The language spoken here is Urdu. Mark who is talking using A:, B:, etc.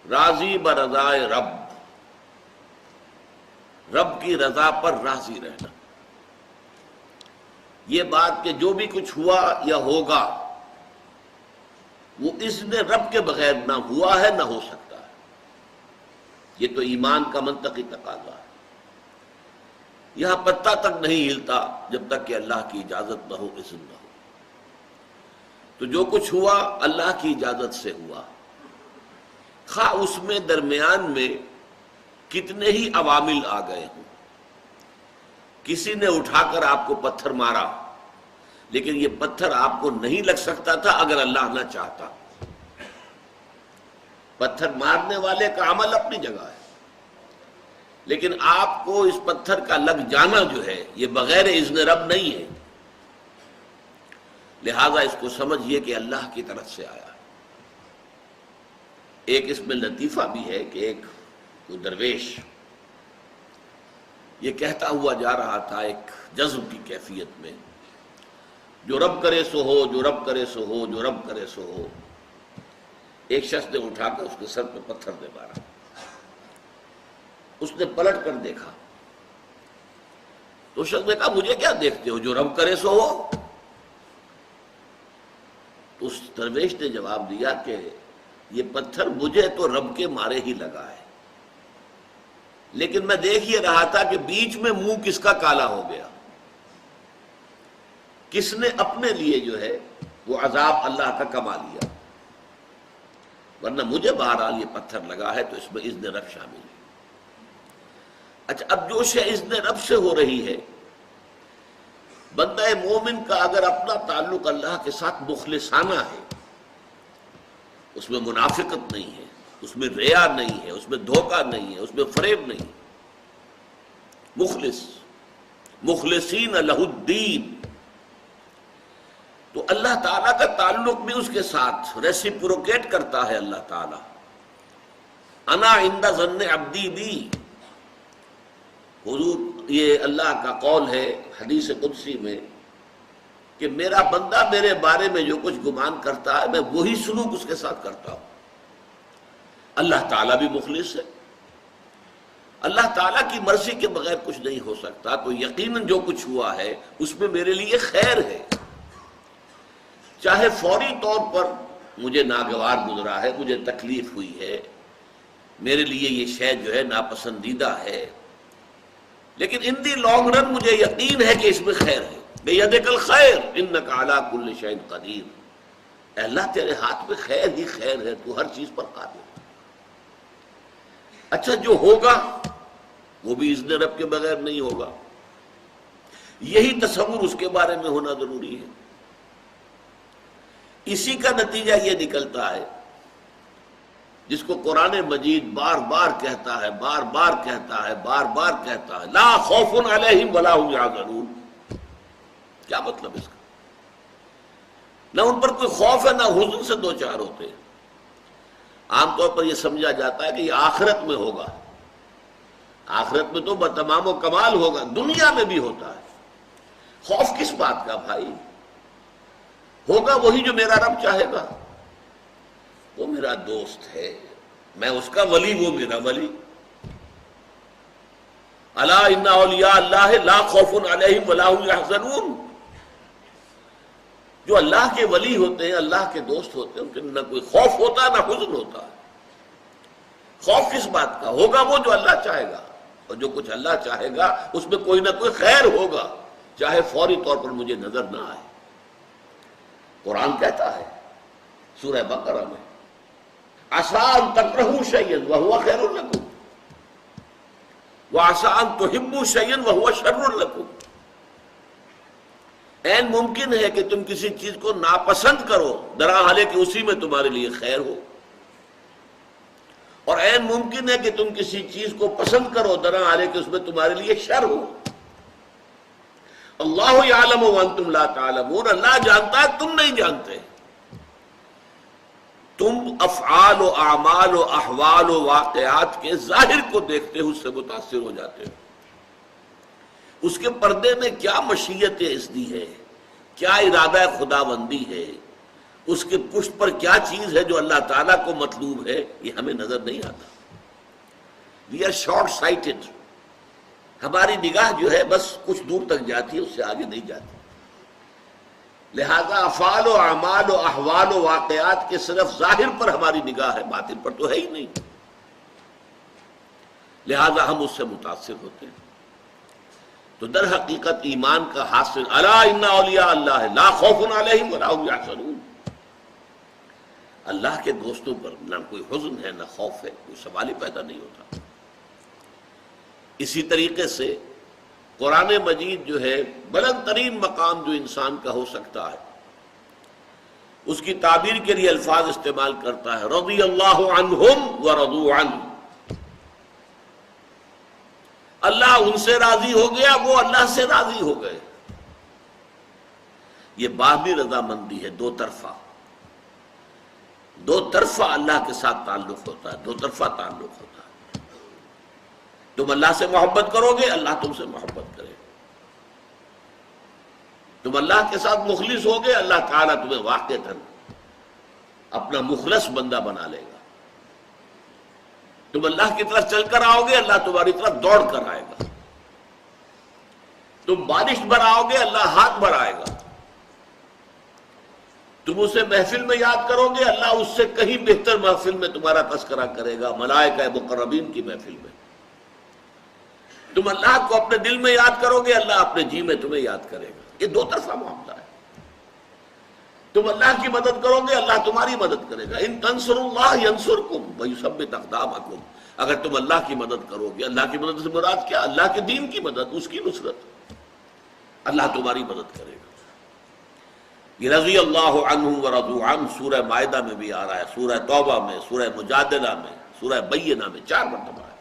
A: راضی برضائے رب، رب کی رضا پر راضی رہنا. یہ بات کہ جو بھی کچھ ہوا یا ہوگا وہ اذن رب کے بغیر نہ ہوا ہے نہ ہو سکتا ہے. یہ تو ایمان کا منطقی تقاضا ہے. یہاں پتہ تک نہیں ہلتا جب تک کہ اللہ کی اجازت نہ ہو، اذن نہ ہو. تو جو کچھ ہوا اللہ کی اجازت سے ہوا، خواہ اس میں درمیان میں کتنے ہی عوامل آ گئے ہوں. کسی نے اٹھا کر آپ کو پتھر مارا، لیکن یہ پتھر آپ کو نہیں لگ سکتا تھا اگر اللہ نہ چاہتا. پتھر مارنے والے کا عمل اپنی جگہ ہے، لیکن آپ کو اس پتھر کا لگ جانا جو ہے یہ بغیر اذن رب نہیں ہے. لہذا اس کو سمجھیے کہ اللہ کی طرف سے آیا. ایک اس میں لطیفہ بھی ہے کہ ایک درویش یہ کہتا ہوا جا رہا تھا ایک جذب کی کیفیت میں، جو رب کرے سو ہو، جو رب کرے سو ہو، جو رب کرے سو ہو. ایک شخص نے اٹھا کر اس کے سر پہ پتھر دے مارا. اس نے پلٹ کر دیکھا تو شخص نے کہا مجھے کیا دیکھتے ہو، جو رب کرے سو ہو. تو اس درویش نے جواب دیا کہ یہ پتھر مجھے تو رب کے مارے ہی لگا ہے، لیکن میں دیکھ یہ رہا تھا کہ بیچ میں منہ کس کا کالا ہو گیا، کس نے اپنے لیے جو ہے وہ عذاب اللہ کا کما لیا. ورنہ مجھے بہرحال یہ پتھر لگا ہے تو اس میں اذن رب شامل ہے. اچھا، اب جو شے اذن رب سے ہو رہی ہے، بندہ مومن کا اگر اپنا تعلق اللہ کے ساتھ مخلصانہ ہے، اس میں منافقت نہیں ہے، اس میں ریا نہیں ہے، اس میں دھوکہ نہیں ہے، اس میں فریب نہیں، مخلص مخلصین لہ الدین، تو اللہ تعالیٰ کا تعلق بھی اس کے ساتھ ریسیپروکیٹ کرتا ہے. اللہ تعالیٰ انا عند ظن عبدی بی، حضور یہ اللہ کا قول ہے حدیث قدسی میں کہ میرا بندہ میرے بارے میں جو کچھ گمان کرتا ہے میں وہی سلوک اس کے ساتھ کرتا ہوں. اللہ تعالیٰ بھی مخلص ہے. اللہ تعالیٰ کی مرضی کے بغیر کچھ نہیں ہو سکتا، تو یقیناً جو کچھ ہوا ہے اس میں میرے لیے خیر ہے. چاہے فوری طور پر مجھے ناگوار گزرا ہے، مجھے تکلیف ہوئی ہے، میرے لیے یہ شے جو ہے ناپسندیدہ ہے، لیکن ان دی لانگ رن مجھے یقین ہے کہ اس میں خیر ہے. بیدک الخیر انک علی کل شیء قدیر، اے اللہ تیرے ہاتھ میں خیر ہی خیر ہے، تو ہر چیز پر قادر ہے. اچھا، جو ہوگا وہ بھی اذن رب کے بغیر نہیں ہوگا. یہی تصور اس کے بارے میں ہونا ضروری ہے. اسی کا نتیجہ یہ نکلتا ہے جس کو قرآن مجید بار بار کہتا ہے، بار بار کہتا ہے، بار بار کہتا ہے، لا خوف علیہم ولا هم یحزنون. کیا مطلب اس کا؟ نہ ان پر کوئی خوف ہے نہ حزن سے دو چار ہوتے. عام طور پر یہ سمجھا جاتا ہے کہ یہ آخرت میں ہوگا. آخرت میں تو بتمام و کمال ہوگا، دنیا میں بھی ہوتا ہے. خوف کس بات کا بھائی؟ ہوگا وہی جو میرا رب چاہے گا. وہ میرا دوست ہے، میں اس کا ولی، وہ میرا ولی. الا ان اولیاء اللہ لا خوف علیہم ولا هم یحزنون. جو اللہ کے ولی ہوتے ہیں، اللہ کے دوست ہوتے ہیں، ان کے نہ کوئی خوف ہوتا ہے نہ حزن ہوتا ہے. خوف کس بات کا؟ ہوگا وہ جو اللہ چاہے گا، اور جو کچھ اللہ چاہے گا اس میں کوئی نہ کوئی خیر ہوگا، چاہے فوری طور پر مجھے نظر نہ آئے. قرآن کہتا ہے سورہ بقرہ میں عسیٰ ان تکرہوا شیئا وہو خیر لکم وعسیٰ ان تحبوا شیئا وہو شر لکم. عین ممکن ہے کہ تم کسی چیز کو ناپسند کرو درحالے کہ اسی میں تمہارے لیے خیر ہو، اور عین ممکن ہے کہ تم کسی چیز کو پسند کرو درحالے کہ اس میں تمہارے لیے شر ہو. اللہ یعلم وانتم لا تعلمون، اللہ جانتا ہے تم نہیں جانتے. تم افعال و اعمال و احوال و واقعات کے ظاہر کو دیکھتے ہو، اس سے متاثر ہو جاتے ہو. اس کے پردے میں کیا مشیت اذنی ہے، کیا ارادہ خداوندی ہے، اس کے پشت پر کیا چیز ہے جو اللہ تعالیٰ کو مطلوب ہے، یہ ہمیں نظر نہیں آتا. We are short sighted. ہماری نگاہ جو ہے بس کچھ دور تک جاتی ہے، اس سے آگے نہیں جاتی. لہذا افعال و اعمال و احوال و واقعات کے صرف ظاہر پر ہماری نگاہ ہے، باطن پر تو ہے ہی نہیں. لہذا ہم اس سے متاثر ہوتے ہیں. تو در حقیقت ایمان کا حاصل الا ان اولیاء اللہ لا خوف علیہم ولا هم یحزنون. اللہ کے دوستوں پر نہ کوئی حزن ہے نہ خوف ہے، کوئی سوال ہی پیدا نہیں ہوتا. اسی طریقے سے قرآن مجید جو ہے بلند ترین مقام جو انسان کا ہو سکتا ہے، اس کی تعبیر کے لیے الفاظ استعمال کرتا ہے رضی اللہ عنہم ورضوا عنہ. اللہ ان سے راضی ہو گیا، وہ اللہ سے راضی ہو گئے. یہ باہمی رضامندی ہے، دو طرفہ. دو طرفہ اللہ کے ساتھ تعلق ہوتا ہے، دو طرفہ تعلق ہوتا ہے. تم اللہ سے محبت کرو گے، اللہ تم سے محبت کرے گا. تم اللہ کے ساتھ مخلص ہوگے، اللہ تعالیٰ تمہیں واقعتاً اپنا مخلص بندہ بنا لے گا. تم اللہ کی طرف چل کر آؤ گے، اللہ تمہاری طرف دوڑ کر آئے گا. تم بارش بھراؤ گے، اللہ ہاتھ بھرائے گا. تم اسے محفل میں یاد کرو گے، اللہ اس سے کہیں بہتر محفل میں تمہارا تذکرہ کرے گا، ملائکہ مقربین کی محفل میں. تم اللہ کو اپنے دل میں یاد کرو گے، اللہ اپنے جی میں تمہیں یاد کرے گا. یہ دو طرفہ معاملہ ہے. تم اللہ کی مدد کرو گے، اللہ تمہاری مدد کرے گا. ان تنصروا اللہ ینصرکم ویثبت اقدامکم. اگر تم اللہ کی مدد کرو گے، اللہ کی مدد سے مراد کیا؟ اللہ کے دین کی مدد، اس کی نصرت. اللہ تمہاری مدد کرے گا. یہ رضی اللہ عنہ ورضوا عنہ سورہ مائدہ میں بھی آ رہا ہے، سورہ توبہ میں، سورہ مجادلہ میں، سورہ بینہ میں 4 مرتبہ ہے.